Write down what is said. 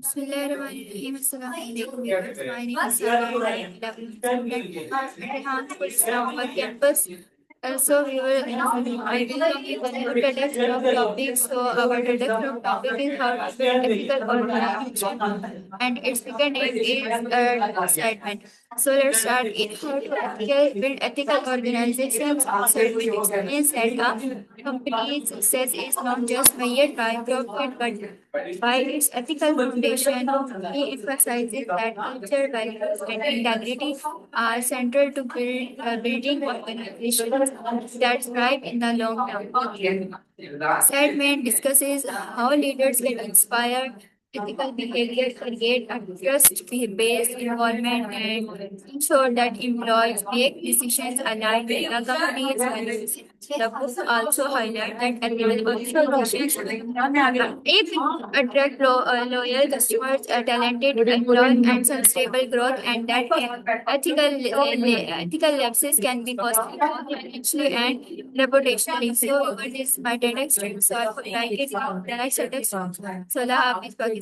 Bismillahirrahmanirrahim. Assalamualaikum viewers. My name is Sarah and I am 11th student at Rehan Islamabad campus. Also, we will I will come with a new TEDx from topic. So, our TEDx from topic is how to build ethical organization, and its second name is segment. So, let's start it. How to build ethical organizations. Segment explains that a company's success is not just measured by profit but by its ethical foundation. He emphasizes that culture, values, and integrity are central to building organizations that thrive in the long term. Segment discusses how leaders can inspire ethical behavior, create a trust-based environment, and ensure that employees make decisions aligned with the company's values. The book also highlights that ethical organizations if attract loyal customers, talented employees, and sustainable growth, and that ethical lapses can be costly financially and reputationally. So, what is my TEDx? So, I would like it. Next TEDx. Salah Hafiz, Pakistan.